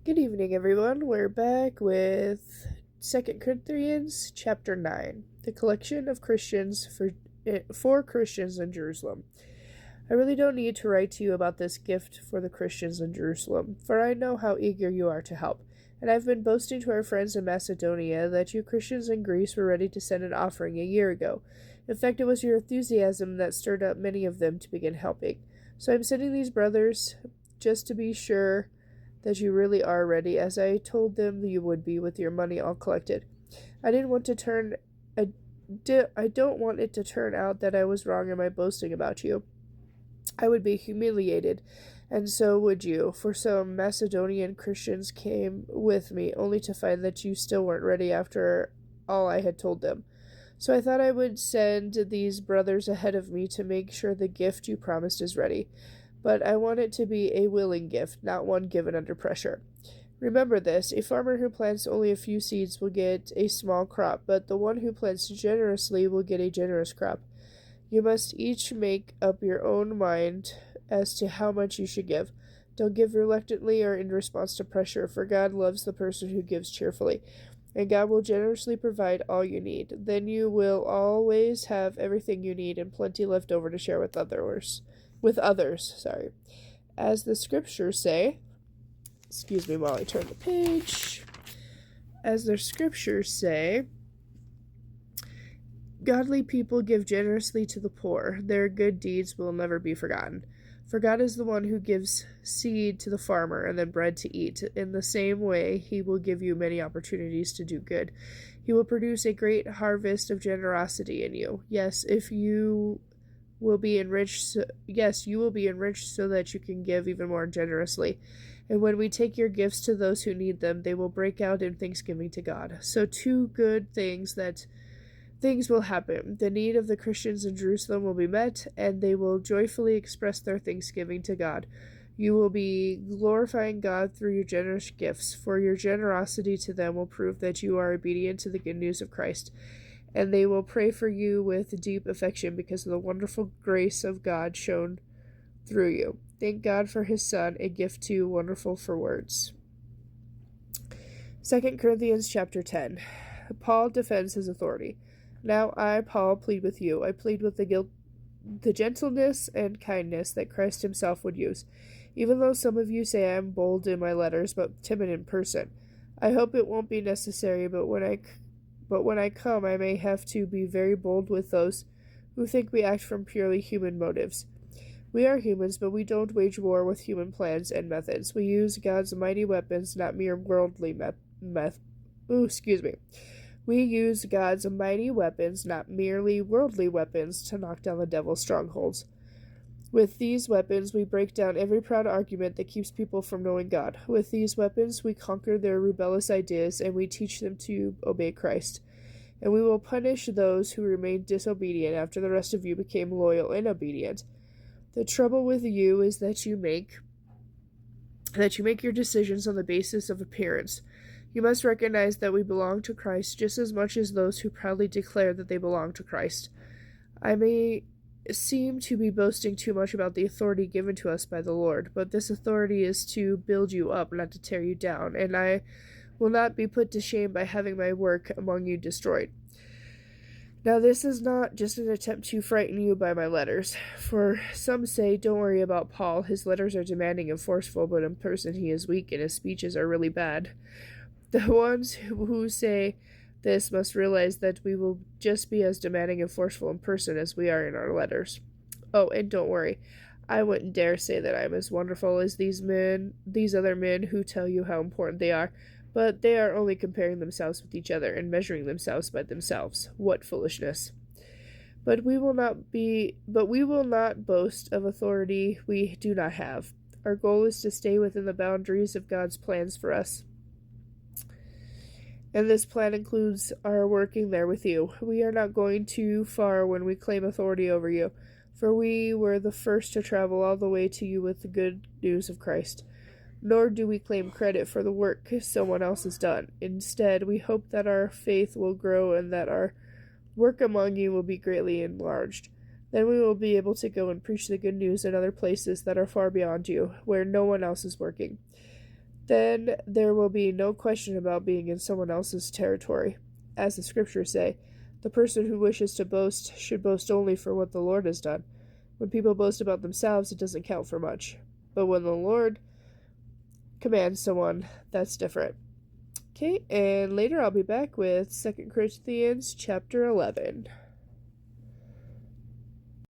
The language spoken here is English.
Good evening, everyone. We're back with 2 Corinthians chapter 9, the collection of Christians for Christians in Jerusalem. I really don't need to write to you about this gift for the Christians in Jerusalem, for I know how eager you are to help, and I've been boasting to our friends in Macedonia that you Christians in Greece were ready to send an offering a year ago. In fact, it was your enthusiasm that stirred up many of them to begin helping. So I'm sending these brothers just to be sure that you really are ready, as I told them you would be with your money all collected. I didn't want to turn I don't want it to turn out that I was wrong in my boasting about you. I would be humiliated, and so would you, for some Macedonian Christians came with me, only to find that you still weren't ready after all I had told them. So I thought I would send these brothers ahead of me to make sure the gift you promised is ready. But I want it to be a willing gift, not one given under pressure. Remember this, a farmer who plants only a few seeds will get a small crop, but the one who plants generously will get a generous crop. You must each make up your own mind as to how much you should give. Don't give reluctantly or in response to pressure, for God loves the person who gives cheerfully, and God will generously provide all you need. Then you will always have everything you need and plenty left over to share with others. As the scriptures say, excuse me while I turn the page. As the scriptures say, godly people give generously to the poor. Their good deeds will never be forgotten. For God is the one who gives seed to the farmer and then bread to eat. In the same way, he will give you many opportunities to do good. He will produce a great harvest of generosity in you. You will be enriched so that you can give even more generously. And when we take your gifts to those who need them, they will break out in thanksgiving to God. So two good things will happen. The need of the Christians in Jerusalem will be met, and they will joyfully express their thanksgiving to God. You will be glorifying God through your generous gifts, for your generosity to them will prove that you are obedient to the good news of Christ, and they will pray for you with deep affection because of the wonderful grace of God shown through you. Thank God for his Son, a gift too wonderful for words. 2 Corinthians chapter 10. Paul defends his authority. Now I, Paul, plead with you. I plead with the gentleness and kindness that Christ himself would use, even though some of you say I am bold in my letters but timid in person. I hope it won't be necessary, but when I come, I may have to be very bold with those who think we act from purely human motives. We are humans, but we don't wage war with human plans and methods. We use God's mighty weapons, not mere worldly We use God's mighty weapons, not merely worldly weapons, to knock down the devil's strongholds. With these weapons, we break down every proud argument that keeps people from knowing God. With these weapons, we conquer their rebellious ideas, and we teach them to obey Christ. And we will punish those who remain disobedient after the rest of you became loyal and obedient. The trouble with you is that you make your decisions on the basis of appearance. You must recognize that we belong to Christ just as much as those who proudly declare that they belong to Christ. I may seem to be boasting too much about the authority given to us by the Lord, but this authority is to build you up, not to tear you down, and I will not be put to shame by having my work among you destroyed. Now, this is not just an attempt to frighten you by my letters, for some say, don't worry about Paul. His letters are demanding and forceful, but in person he is weak and his speeches are really bad. The ones who say this must realize that we will just be as demanding and forceful in person as we are in our letters. Oh, and don't worry, I wouldn't dare say that I'm as wonderful as these other men who tell you how important they are, but they are only comparing themselves with each other and measuring themselves by themselves. What foolishness! But we will not boast of authority we do not have. Our goal is to stay within the boundaries of God's plans for us. And this plan includes our working there with you. We are not going too far when we claim authority over you, for we were the first to travel all the way to you with the good news of Christ. Nor do we claim credit for the work someone else has done. Instead, we hope that our faith will grow and that our work among you will be greatly enlarged. Then we will be able to go and preach the good news in other places that are far beyond you, where no one else is working. Then there will be no question about being in someone else's territory. As the scriptures say, the person who wishes to boast should boast only for what the Lord has done. When people boast about themselves, it doesn't count for much. But when the Lord commands someone, that's different. Okay, and later I'll be back with 2 Corinthians chapter 11.